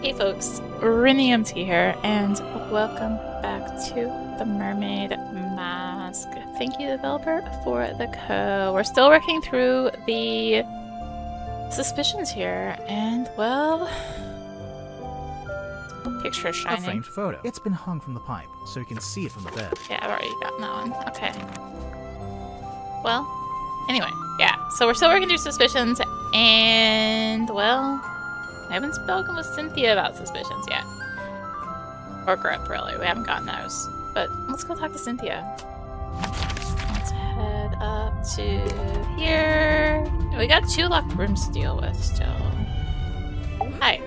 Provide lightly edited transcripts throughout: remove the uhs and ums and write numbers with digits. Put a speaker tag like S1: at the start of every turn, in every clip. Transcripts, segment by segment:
S1: Hey folks, rinimt here, and welcome back to the Mermaid Mask. Thank you, developer, for the code. We're still working through the suspicions here, and well, picture
S2: A
S1: shining.
S2: framed photo. It's been hung from the pipe, so you can see it from the bed.
S1: Yeah, I've already gotten that one. Okay. Well, anyway, yeah. So we're still working through suspicions, and well, I haven't spoken with Sinthia about suspicions yet. Or Gripp, really. We haven't gotten those. But let's go talk to Sinthia. Let's head up to here. We got 2 locked rooms to deal with still. Hi.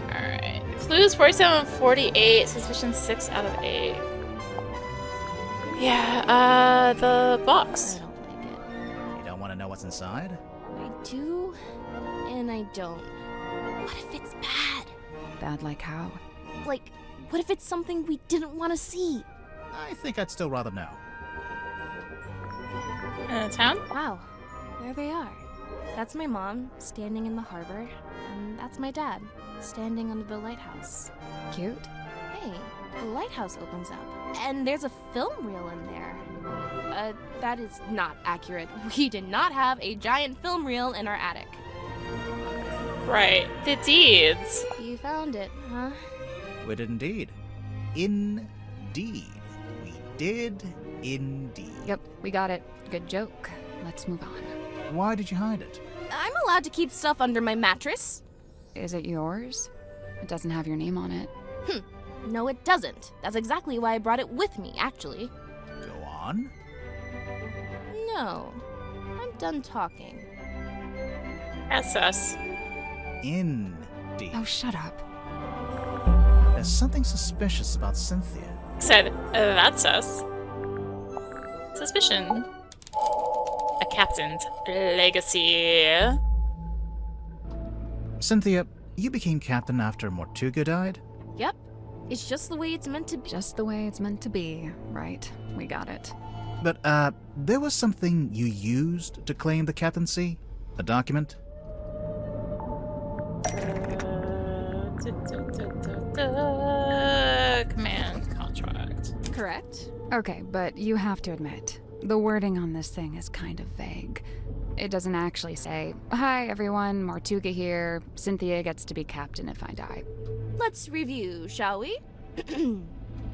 S1: Alright. Clues 47 48. Suspicion 6 out of 8. Yeah, the box.
S3: I don't like it.
S2: You don't want to know what's inside?
S3: I do, and I don't. What if it's bad?
S4: Bad like how?
S3: Like, what if it's something we didn't want to see?
S2: I think I'd still rather know.
S1: Town?
S3: Wow, there they are. That's my mom, standing in the harbor, and that's my dad, standing under the lighthouse.
S4: Cute?
S3: Hey, the lighthouse opens up, and there's a film reel in there. That is not accurate. We did not have a giant film reel in our attic.
S1: Right. The deeds.
S3: You found it, huh?
S2: We did indeed. Indeed. We did indeed.
S4: Yep, we got it. Good joke. Let's move on.
S2: Why did you hide it?
S3: I'm allowed to keep stuff under my mattress.
S4: Is it yours? It doesn't have your name on it.
S3: No, it doesn't. That's exactly why I brought it with me, actually.
S2: Go on.
S3: No, I'm done talking.
S1: That's us.
S2: Indeed.
S4: Oh, shut up.
S2: There's something suspicious about Sinthia.
S1: Said, that's us. Suspicion. A captain's legacy.
S2: Sinthia, you became captain after Mortuga died?
S3: Yep, it's just the way it's meant to be.
S4: Just the way it's meant to be. Right, we got it.
S2: But, there was something you used to claim the captaincy? A document?
S1: Command contract.
S3: Correct.
S4: Okay, but you have to admit, the wording on this thing is kind of vague. It doesn't actually say, "Hi everyone, Mortuga here. Sinthia gets to be captain if I die."
S3: Let's review, shall we?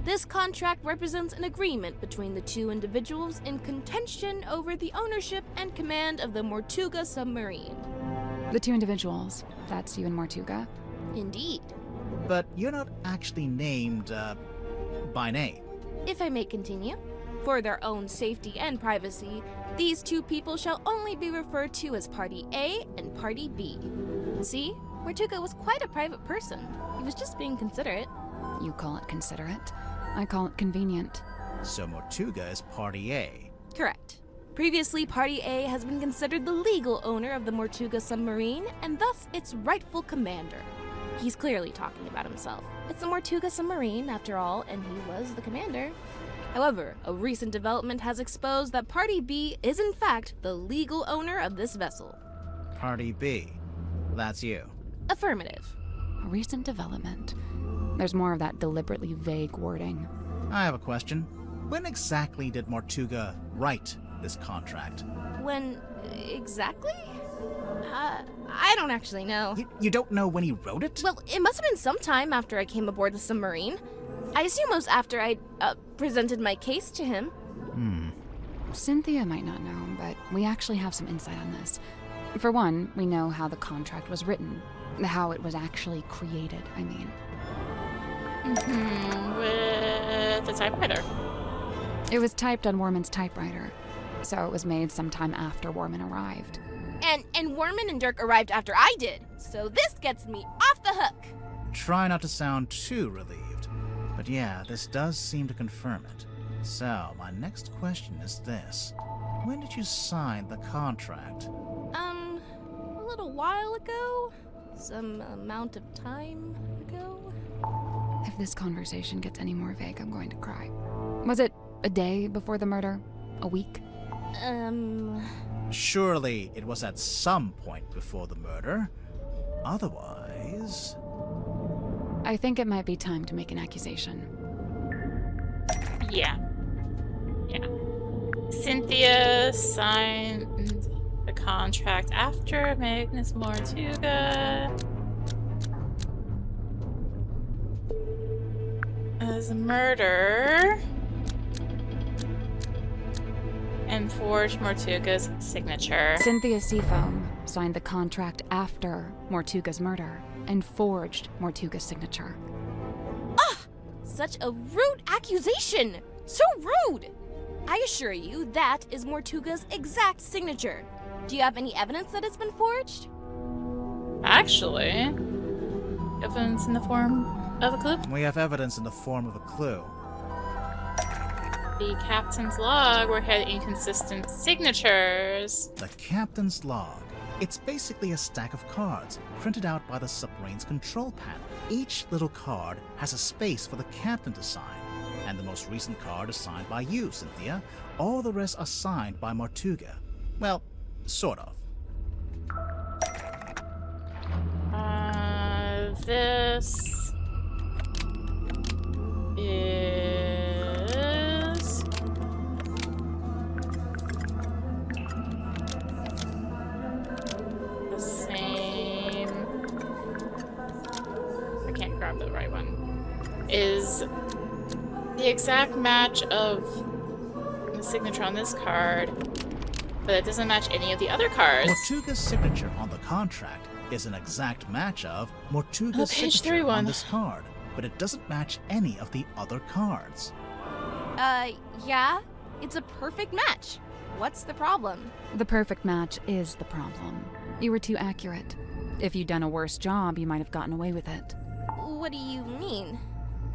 S3: This contract represents an agreement between the two individuals in contention over the ownership and command of the Mortuga submarine.
S4: The 2 individuals, that's you and Mortuga.
S3: Indeed.
S2: But you're not actually named, by name.
S3: If I may continue, for their own safety and privacy, these 2 people shall only be referred to as Party A and Party B. See, Mortuga was quite a private person. He was just being considerate.
S4: You call it considerate. I call it convenient.
S2: So Mortuga is Party A.
S3: Correct. Previously, Party A has been considered the legal owner of the Mortuga submarine, and thus its rightful commander. He's clearly talking about himself. It's the Mortuga submarine, after all, and he was the commander. However, a recent development has exposed that Party B is in fact the legal owner of this vessel.
S2: Party B. That's you.
S3: Affirmative.
S4: A recent development. There's more of that deliberately vague wording.
S2: I have a question. When exactly did Mortuga write this contract?
S3: When exactly? I don't actually know.
S2: You don't know when he wrote it?
S3: Well, it must have been sometime after I came aboard the submarine. I assume it was after I presented my case to him.
S4: Sinthia might not know, but we actually have some insight on this. For one, we know how the contract was written. How it was actually created, I mean.
S1: With the typewriter.
S4: It was typed on Warman's typewriter, so it was made sometime after Warman arrived.
S3: And Warman and Dirk arrived after I did, so this gets me off the hook.
S2: Try not to sound too relieved. But yeah, this does seem to confirm it. So, my next question is this. When did you sign the contract?
S3: A little while ago? Some amount of time ago?
S4: If this conversation gets any more vague, I'm going to cry. Was it a day before the murder? A week?
S2: Surely it was at some point before the murder. Otherwise...
S4: I think it might be time to make an accusation.
S1: Yeah. Sinthia signed the contract after Magnus Mortuga as a murder and forged Mortuga's signature.
S4: Sinthia Seafoam signed the contract after Mortuga's murder and forged Mortuga's signature.
S3: Such a rude accusation! So rude! I assure you, that is Mortuga's exact signature. Do you have any evidence that it's been forged?
S1: Actually, evidence in the form of a clue.
S2: We have evidence in the form of a clue.
S1: The captain's log where he had inconsistent signatures.
S2: The captain's log. It's basically a stack of cards, printed out by the submarine's control panel. Each little card has a space for the captain to sign, and the most recent card is signed by you, Sinthia. All the rest are signed by Mortuga. Well, sort of.
S1: This is the same. I can't grab the right one. Is the exact match of the signature on this card, but it doesn't match any of the other cards.
S2: Mortuga's signature on the contract is an exact match of Mortuga's
S1: page
S2: signature
S1: 31.
S2: on this card, but it doesn't match any of the other cards.
S3: Yeah. It's a perfect match. What's the problem?
S4: The perfect match is the problem. You were too accurate. If you'd done a worse job, you might have gotten away with it.
S3: What do you mean?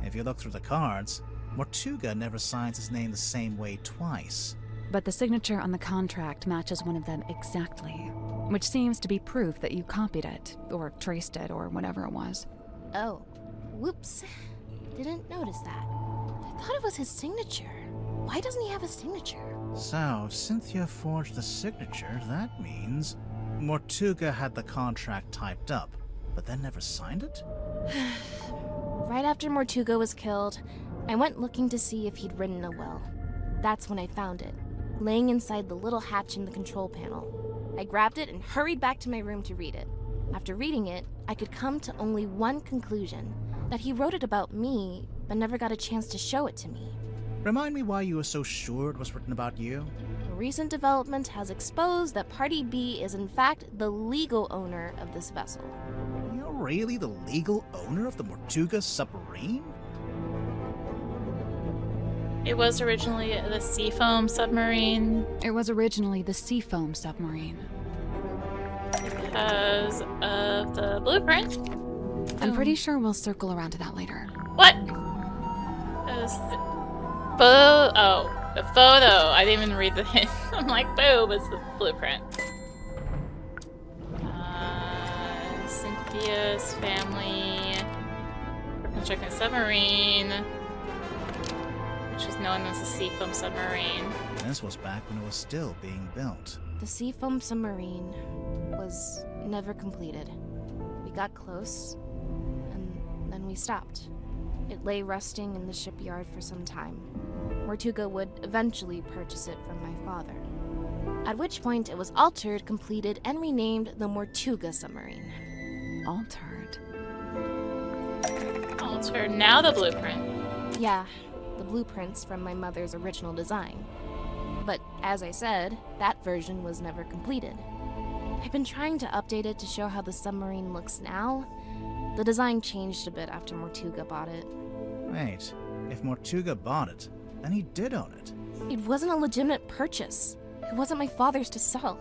S2: If you look through the cards, Mortuga never signs his name the same way twice.
S4: But the signature on the contract matches one of them exactly, which seems to be proof that you copied it, or traced it, or whatever it was.
S3: Oh. Whoops. Didn't notice that. I thought it was his signature. Why doesn't he have a signature?
S2: So, if Sinthia forged the signature, that means Mortuga had the contract typed up, but then never signed it?
S3: Right after Mortuga was killed, I went looking to see if he'd written a will. That's when I found it, laying inside the little hatch in the control panel. I grabbed it and hurried back to my room to read it. After reading it, I could come to only one conclusion, that he wrote it about me, but never got a chance to show it to me.
S2: Remind me why you were so sure it was written about you?
S3: A recent development has exposed that Party B is in fact the legal owner of this vessel.
S2: You're really the legal owner of the Mortuga submarine?
S1: It was originally the Seafoam submarine
S4: It was originally the Seafoam submarine.
S1: because of the blueprint.
S4: I'm pretty sure we'll circle around to that later.
S1: What? The photo. I didn't even read the hint. I'm like, boom, it's the blueprint. Cynthia's family constructing a submarine, which was known as the Seafoam submarine.
S2: This was back when it was still being built.
S3: The Seafoam submarine was never completed. We got close, and then we stopped. It lay rusting in the shipyard for some time. Mortuga would eventually purchase it from my father. At which point it was altered, completed, and renamed the Mortuga submarine.
S4: Altered.
S1: Altered. Now the blueprint.
S3: Yeah, the blueprints from my mother's original design. But as I said, that version was never completed. I've been trying to update it to show how the submarine looks now. The design changed a bit after Mortuga bought it.
S2: Wait, if Mortuga bought it, then he did own it.
S3: It wasn't a legitimate purchase. It wasn't my father's to sell.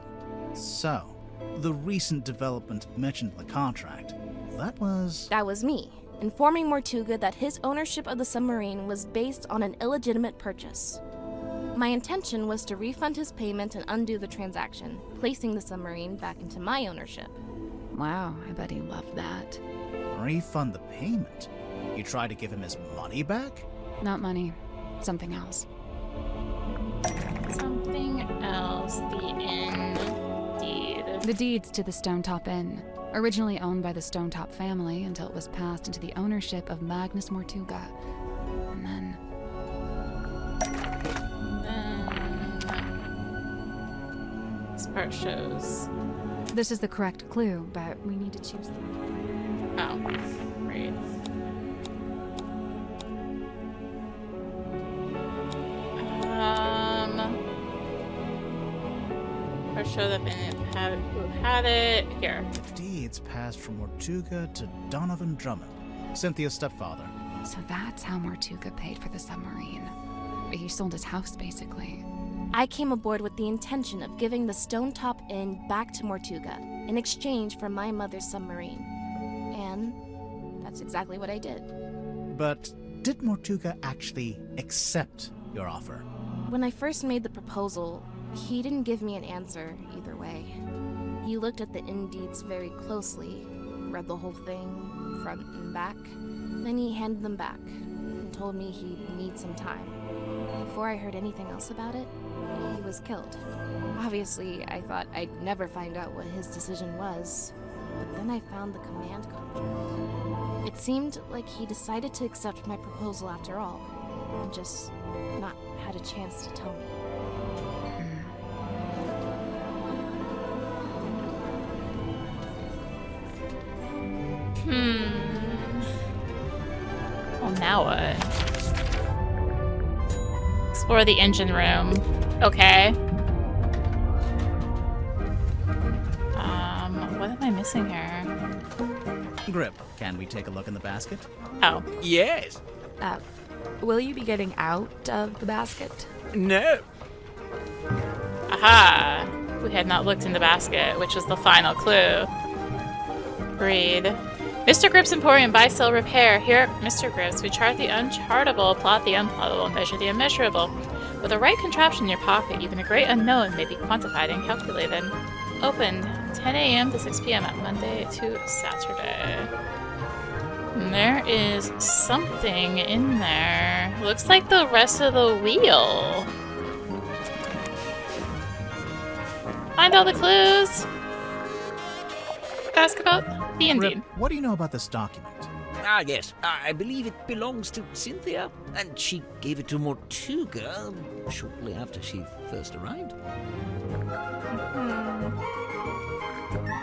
S2: So, the recent development mentioned in the contract, that was
S3: me, informing Mortuga that his ownership of the submarine was based on an illegitimate purchase. My intention was to refund his payment and undo the transaction, placing the submarine back into my ownership.
S4: Wow, I bet he loved that.
S2: refund the payment. You tried to give him his money back?
S4: Not money. Something else.
S1: Something else. The inn deed.
S4: The deeds to the Stonetop Inn. Originally owned by the Stonetop family until it was passed into the ownership of Magnus Mortuga. And then...
S1: This part shows.
S4: This is the correct clue, but we need to choose them.
S1: Oh, right. Or show that who had it. Here.
S2: Deeds passed from Mortuga to Donovan Drummond, Cynthia's stepfather.
S4: So that's how Mortuga paid for the submarine. He sold his house, basically.
S3: I came aboard with the intention of giving the Stonetop Inn back to Mortuga in exchange for my mother's submarine. And that's exactly what I did.
S2: But did Mortuga actually accept your offer?
S3: When I first made the proposal, he didn't give me an answer either way. He looked at the inn deeds very closely, read the whole thing, front and back. Then he handed them back and told me he'd need some time. Before I heard anything else about it, he was killed. Obviously, I thought I'd never find out what his decision was, but then I found the command contract. It seemed like he decided to accept my proposal after all, and just not had a chance to tell me.
S1: Well, now what? Explore the engine room. Okay. What am I missing here?
S2: Gripp, can we take a look in the basket?
S1: Oh.
S5: Yes.
S3: Will you be getting out of the basket?
S5: No.
S1: Aha! We had not looked in the basket, which was the final clue. Read. Mr. Gripp's Emporium, buy, sell, repair. Here at Mr. Gripp's, we chart the unchartable, plot the unplottable, measure the immeasurable. With the right contraption in your pocket, even a great unknown may be quantified and calculated. Opened 10 a.m. to 6 p.m. at Monday to Saturday. And there is something in there. Looks like the rest of the wheel. Find all the clues. Ask about the
S2: Gripp,
S1: Indian.
S2: what do you know about this document?
S5: Ah, yes. I believe it belongs to Sinthia, and she gave it to Mortuga shortly after she first arrived.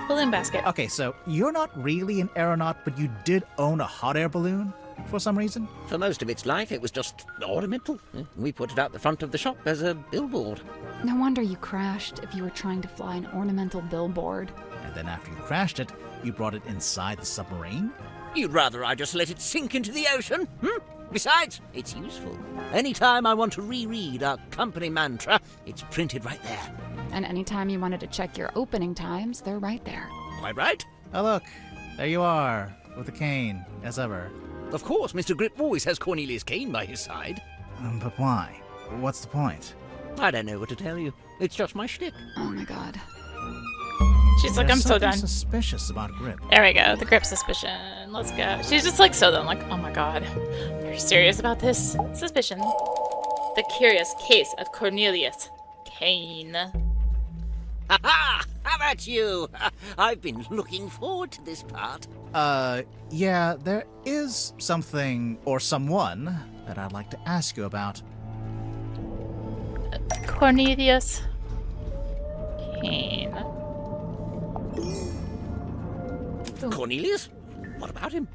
S1: Balloon basket.
S2: Okay, so you're not really an aeronaut, but you did own a hot air balloon for some reason?
S5: For most of its life, it was just ornamental. We put it out the front of the shop as a billboard.
S4: No wonder you crashed if you were trying to fly an ornamental billboard.
S2: And then after you crashed it, you brought it inside the submarine?
S5: You'd rather I just let it sink into the ocean? Besides, it's useful. Anytime I want to reread our company mantra, it's printed right there.
S4: And anytime you wanted to check your opening times, they're right there.
S5: Quite right.
S2: Oh look, there you are, with the cane, as ever.
S5: Of course, Mr. Gripp always has Cornelius Cane by his side.
S2: But why? What's the point?
S5: I don't know what to tell you. It's just my shtick.
S4: Oh my god.
S1: She's like,
S2: There's
S1: I'm so
S2: something
S1: done.
S2: suspicious about Gripp.
S1: There we go. The Grip suspicion. Let's go. She's just like so done. Like, oh my god. You're serious about this? Suspicion. The curious case of Cornelius Cane.
S5: Ha-ha! How about you? I've been looking forward to this part.
S2: Yeah, there is something, or someone, that I'd like to ask you about.
S1: Cornelius Cane.
S5: Cornelius? What about him?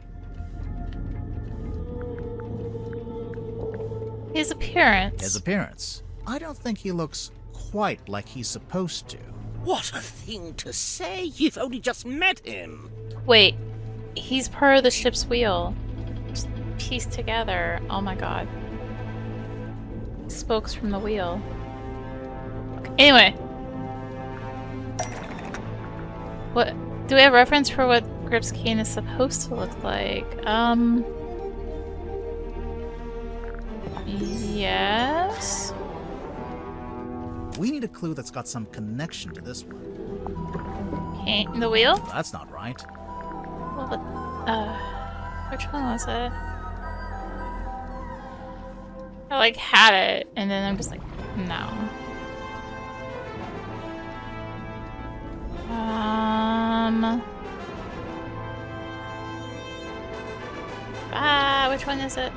S1: His appearance.
S2: His appearance. I don't think he looks quite like he's supposed to.
S5: What a thing to say! You've only just met him!
S1: Wait. He's part of the ship's wheel. Just pieced together. Oh my god. Spokes from the wheel. Okay, anyway. What? Do we have reference for what Gripp's cane is supposed to look like? Yes?
S2: We need a clue that's got some connection to this one.
S1: Cane, the wheel?
S2: That's not right.
S1: Well, which one was it? I like had it, and then I'm just like, no. Which one is it?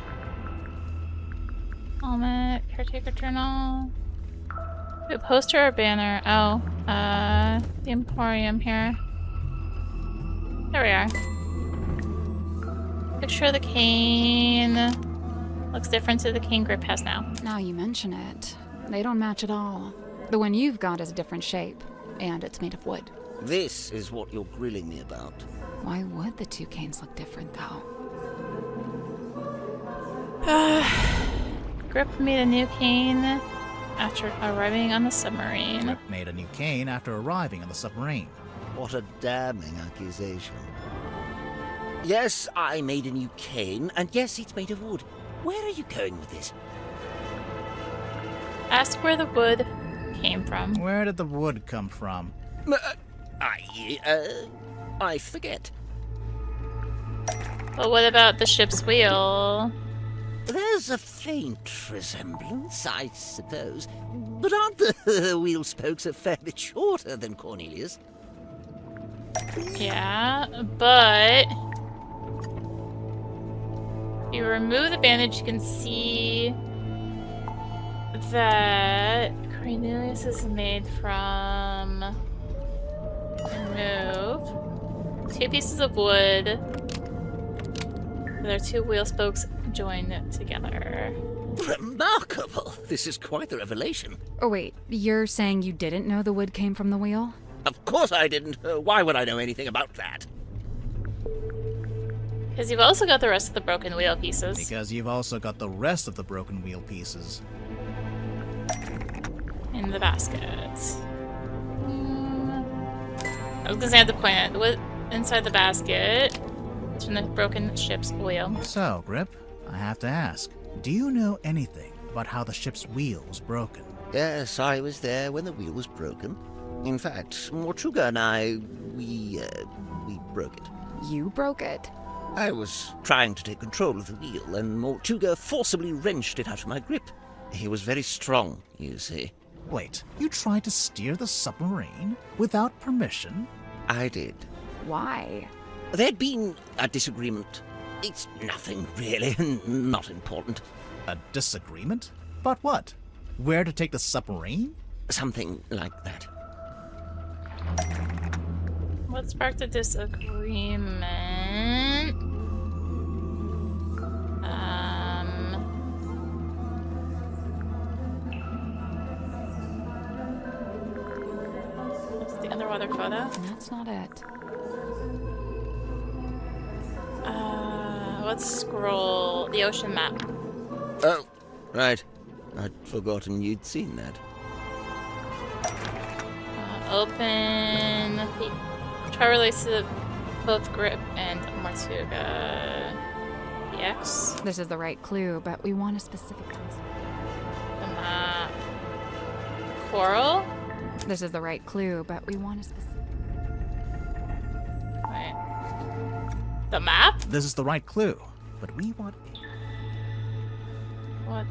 S1: Helmet, caretaker journal. Ooh, poster or banner? Oh, the Emporium here. There we are. Picture of the cane. Looks different to the cane Gripp has now.
S4: Now you mention it, they don't match at all. The one you've got is a different shape, and it's made of wood.
S5: This is what you're grilling me about.
S4: Why would the two canes look different, though?
S1: Gripp made a new cane after arriving on the submarine.
S2: Gripp made a new cane after arriving on the submarine.
S5: What a damning accusation. Yes, I made a new cane, and yes, it's made of wood. Where are you going with this?
S1: Ask where the wood came from.
S2: Where did the wood come from?
S5: I forget.
S1: But what about the ship's wheel?
S5: There's a faint resemblance, I suppose. But aren't the wheel spokes a fair bit shorter than Cornelius?
S1: Yeah, but if you remove the bandage, you can see that Cornelius is made from remove 2 pieces of wood. There are 2 wheel spokes joined together.
S5: Remarkable! This is quite the revelation.
S4: Oh wait, you're saying you didn't know the wood came from the wheel?
S5: Of course I didn't. Why would I know anything about that?
S1: Because you've also got the rest of the broken wheel pieces.
S2: Because you've also got the rest of the broken wheel pieces.
S1: In the basket. I was gonna say I have to point out what inside the basket is from the broken ship's wheel.
S2: So, Gripp, I have to ask, do you know anything about how the ship's wheel was broken?
S5: Yes, I was there when the wheel was broken. In fact, Mortuga and I, we broke it.
S4: You broke it?
S5: I was trying to take control of the wheel, and Mortuga forcibly wrenched it out of my grip. He was very strong, you see.
S2: Wait, you tried to steer the submarine without permission?
S5: I did.
S4: Why?
S5: There'd been a disagreement. It's nothing, really, not important.
S2: A disagreement? About what? Where to take the submarine?
S5: Something like that.
S1: What sparked the disagreement? What's the underwater photo?
S4: That's not it.
S1: Let's scroll the ocean map.
S5: Oh, right. I'd forgotten you'd seen that.
S1: Open. Try release to both Gripp and Mortuga. X.
S4: This is the right clue, but we want a specific reason.
S1: The map. Coral?
S4: This is the right clue, but we want a specific...
S1: Wait. The map?
S2: This is the right clue, but we want...
S1: What?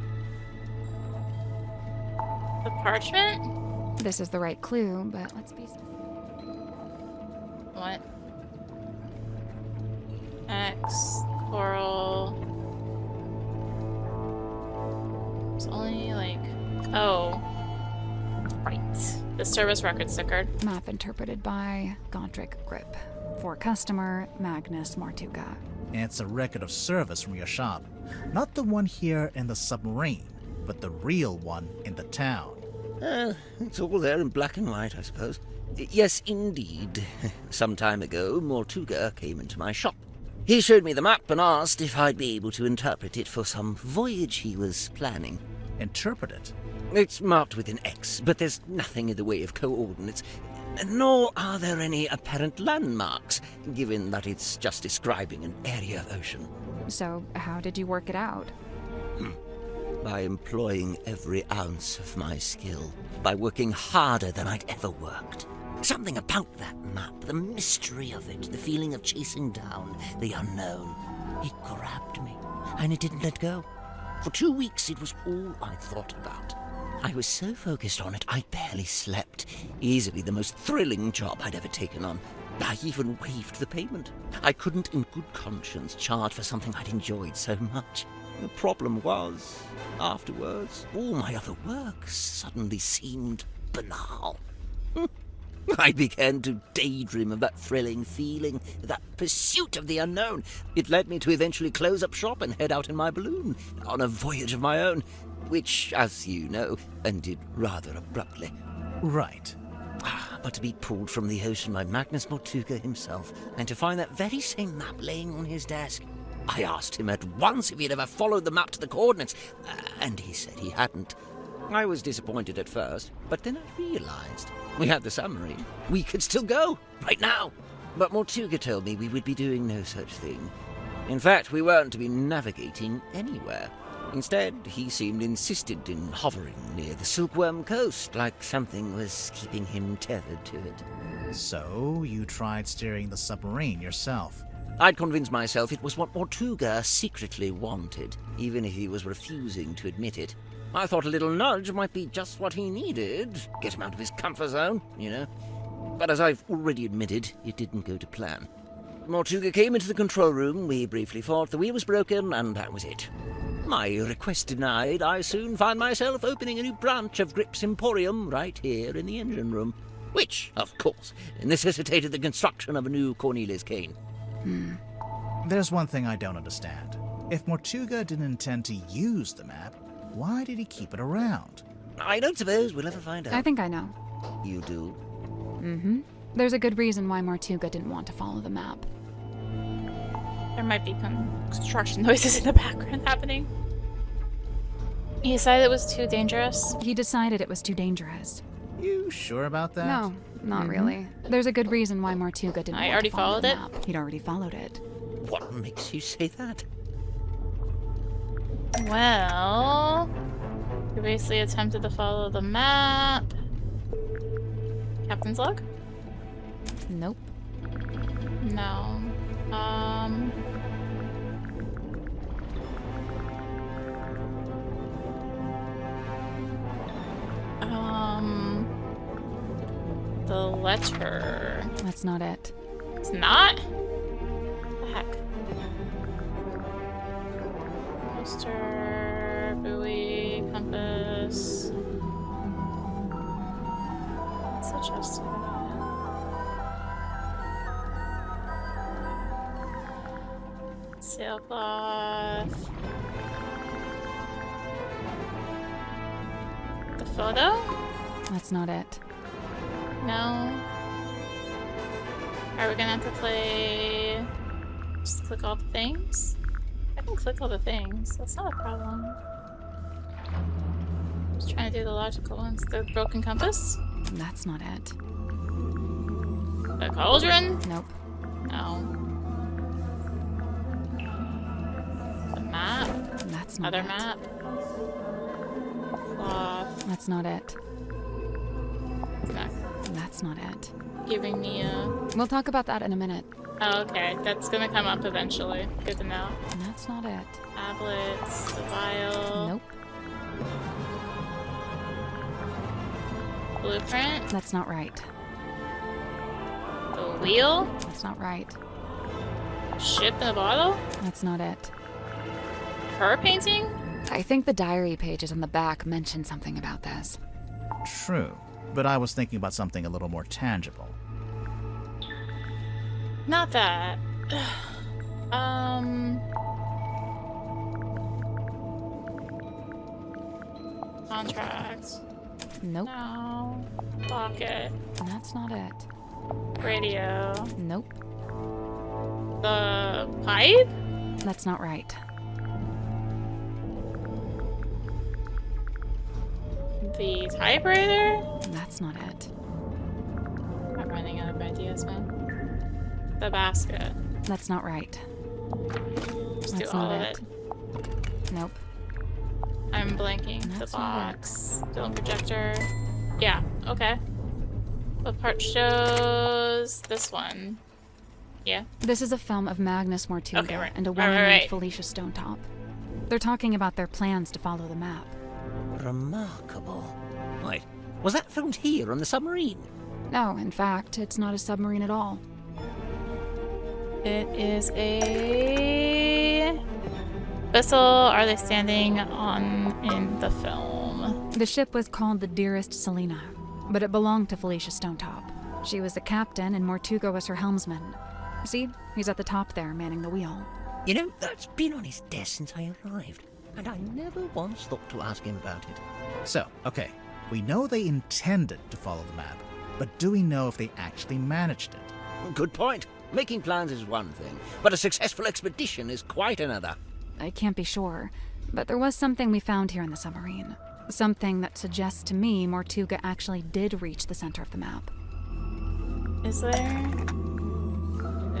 S1: The parchment?
S4: This is the right clue, but let's be specific.
S1: What? X, coral. It's only like... Oh. Right. The service record sticker.
S4: Map interpreted by Godric Gripp. For customer, Magnus Mortuga.
S2: It's a record of service from your shop. Not the one here in the submarine, but the real one in the town.
S5: It's all there in black and white, I suppose. Yes, indeed. Some time ago, Mortuga came into my shop. He showed me the map and asked if I'd be able to interpret it for some voyage he was planning.
S2: Interpret it?
S5: It's marked with an X, but there's nothing in the way of coordinates, nor are there any apparent landmarks, given that it's just describing an area of ocean.
S4: So, how did you work it out?
S5: By employing every ounce of my skill, by working harder than I'd ever worked. Something about that map, the mystery of it, the feeling of chasing down the unknown. It grabbed me, and it didn't let go. For 2 weeks, it was all I thought about. I was so focused on it, I barely slept. Easily the most thrilling job I'd ever taken on. I even waived the payment. I couldn't in good conscience charge for something I'd enjoyed so much. The problem was, afterwards, all my other work suddenly seemed banal. I began to daydream of that thrilling feeling, that pursuit of the unknown. It led me to eventually close up shop and head out in my balloon, on a voyage of my own, which, as you know, ended rather abruptly.
S2: Right.
S5: But to be pulled from the ocean by Magnus Mortuga himself, and to find that very same map laying on his desk, I asked him at once if he'd ever followed the map to the coordinates, and he said he hadn't. I was disappointed at first, but then I realized we had the submarine. We could still go, right now. But Mortuga told me we would be doing no such thing. In fact, we weren't to be navigating anywhere. Instead, he seemed insistent in hovering near the Silkworm Coast, like something was keeping him tethered to it.
S2: So, you tried steering the submarine yourself.
S5: I'd convinced myself it was what Mortuga secretly wanted, even if he was refusing to admit it. I thought a little nudge might be just what he needed. Get him out of his comfort zone, you know. But as I've already admitted, it didn't go to plan. Mortuga came into the control room, we briefly thought the wheel was broken, and that was it. My request denied, I soon found myself opening a new branch of Gripp's Emporium right here in the engine room, which, of course, necessitated the construction of a new Cornelius Cane.
S2: There's one thing I don't understand. If Mortuga didn't intend to use the map, why did he keep it around?
S5: I don't suppose we'll ever find out.
S4: I think I know.
S5: You do?
S4: Mm-hmm. There's a good reason why Mortuga didn't want to follow the map.
S1: There might be construction noises in the background happening. He decided it was too dangerous.
S4: He decided it was too dangerous.
S2: You sure about that?
S4: No, not really. There's a good reason why Mortuga didn't
S1: I
S4: want
S1: already
S4: to follow
S1: followed
S4: the
S1: it?
S4: map. He'd already followed it.
S5: What makes you say that?
S1: Well, he basically attempted to follow the map. Captain's log?
S4: Nope.
S1: No. The letter.
S4: That's not it.
S1: It's not? What the heck? Poster, buoy, compass. Suggested. Sailcloth. The photo?
S4: That's not it.
S1: No. Are we gonna have to play... Just click all the things? I can click all the things. That's not a problem. Just trying to do the logical ones. The broken compass?
S4: That's not it.
S1: The cauldron?
S4: Nope.
S1: No. The map?
S4: That's not
S1: Other
S4: it.
S1: map? Cloth.
S4: That's not it.
S1: It's not
S4: That's not it.
S1: giving me a...
S4: We'll talk about that in a minute.
S1: Oh, okay. That's gonna come up eventually. Good to know.
S4: That's not it.
S1: Tablets, the vial.
S4: Nope.
S1: Blueprint.
S4: That's not right.
S1: The wheel.
S4: That's not right.
S1: Ship in a bottle.
S4: That's not it.
S1: Her painting.
S4: I think the diary pages on the back mention something about this.
S2: True, but I was thinking about something a little more tangible.
S1: Not that. Contract.
S4: Nope.
S1: No. Locket.
S4: That's not it.
S1: Radio.
S4: Nope.
S1: The pipe?
S4: That's not right.
S1: The typewriter?
S4: That's not it.
S1: I'm running out of ideas, man. The basket.
S4: That's not right.
S1: Just do
S4: That's
S1: all
S4: not
S1: of
S4: it.
S1: it.
S4: Nope.
S1: I'm blanking.
S4: That's
S1: the
S4: not it.
S1: box. Film projector. Yeah, okay. What part shows this one? Yeah.
S4: This is a film of Magnus Mortuga
S1: Okay, right.
S4: and a
S1: Right,
S4: woman
S1: right,
S4: named
S1: right.
S4: Felicia Stonetop. They're talking about their plans to follow the map.
S5: Remarkable. Wait, was that filmed here on the submarine?
S4: No, in fact, it's not a submarine at all.
S1: It is a vessel. Are they standing on in the film?
S4: The ship was called the Dearest Selena, but it belonged to Felicia Stonetop. She was the captain and Mortuga was her helmsman. See, he's at the top there, manning the wheel.
S5: You know, that's been on his desk since I arrived, and I never once thought to ask him about it.
S2: So, okay, we know they intended to follow the map, but do we know if they actually managed it?
S5: Good point. Making plans is one thing, but a successful expedition is quite another.
S4: I can't be sure, but there was something we found here in the submarine. Something that suggests to me Mortuga actually did reach the center of the map.
S1: Is there?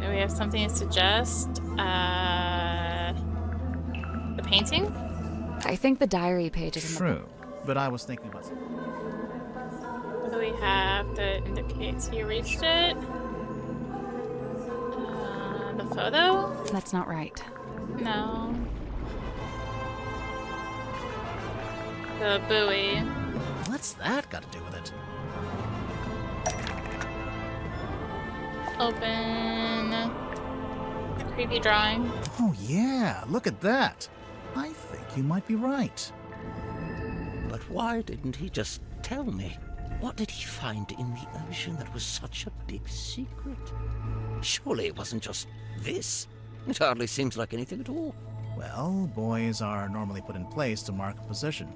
S1: We have something to suggest. The painting?
S4: I think the diary page is in the
S2: True, but I was thinking about something.
S1: What do we have that indicates he reached it? The photo?
S4: That's not right.
S1: No. The buoy.
S2: What's that got to do with it?
S1: Open. Creepy drawing.
S2: Oh yeah, look at that. I think you might be right.
S5: But why didn't he just tell me? What did he find in the ocean that was such a big secret? Surely it wasn't just this. It hardly seems like anything at all.
S2: Well, buoys are normally put in place to mark a position.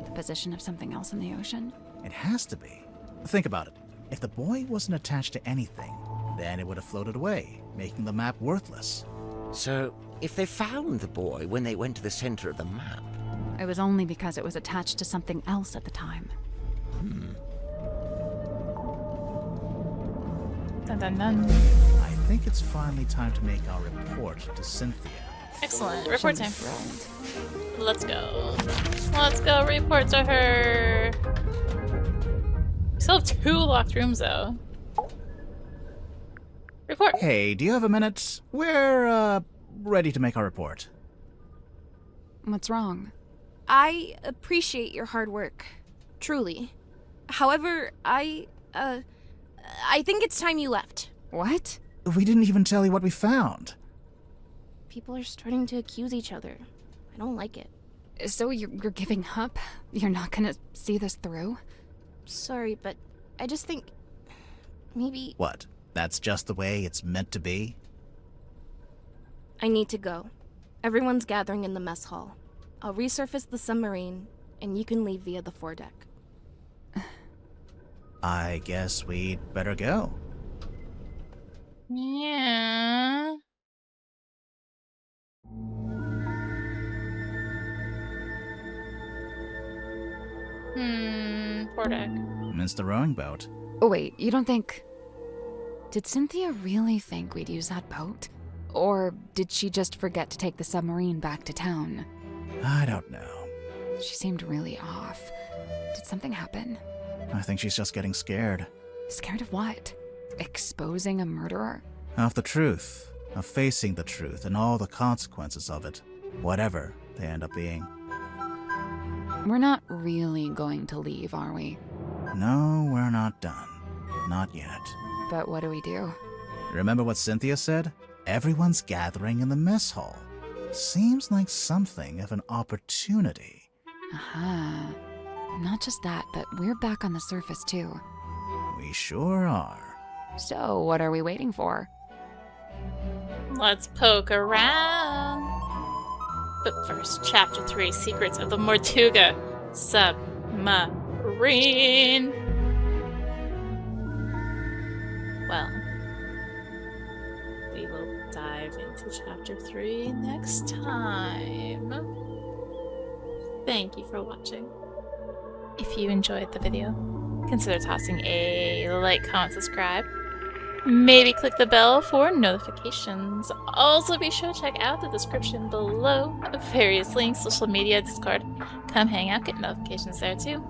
S4: The position of something else in the ocean?
S2: It has to be. Think about it. If the buoy wasn't attached to anything, then it would have floated away, making the map worthless.
S5: So, if they found the boy when they went to the center of the map...
S4: It was only because it was attached to something else at the time.
S1: Dun dun dun.
S2: I think it's finally time to make our report to Sinthia.
S1: Excellent. Report time.
S4: Thrilled.
S1: Let's go. Let's go report to her. We still have 2 locked rooms though. Report.
S2: Hey, do you have a minute? We're, ready to make our report.
S4: What's wrong?
S3: I appreciate your hard work. Truly. However, I think it's time you left.
S4: What?
S2: We didn't even tell you what we found.
S3: People are starting to accuse each other. I don't like it.
S4: So you're giving up? You're not gonna see this through?
S3: Sorry, but I just think maybe
S2: What? That's just the way it's meant to be?
S3: I need to go. Everyone's gathering in the mess hall. I'll resurface the submarine, and you can leave via the foredeck.
S2: I guess we'd better go.
S1: Yeah. Foredeck.
S2: It's the rowing boat.
S4: Oh wait, you don't think... Did Sinthia really think we'd use that boat? Or did she just forget to take the submarine back to town?
S2: I don't know.
S4: She seemed really off. Did something happen?
S2: I think she's just getting scared.
S4: Scared of what? Exposing a murderer?
S2: Of the truth. Of facing the truth and all the consequences of it. Whatever they end up being.
S4: We're not really going to leave, are we?
S2: No, we're not done. Not yet.
S4: But what do we do?
S2: Remember what Sinthia said? Everyone's gathering in the mess hall. Seems like something of an opportunity.
S4: Aha. Not just that, but we're back on the surface too.
S2: We sure are.
S4: So, what are we waiting for?
S1: Let's poke around. But first, Chapter 3, Secrets of the Mortuga Submarine. Well, we will dive into Chapter 3 next time. Thank you for watching. If you enjoyed the video, consider tossing a like, comment, subscribe. Maybe click the bell for notifications. Also be sure to check out the description below. Various links, social media, Discord. Come hang out, get notifications there too.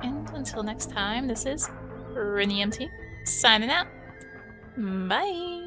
S1: And until next time, this is rinimt signing out. Bye!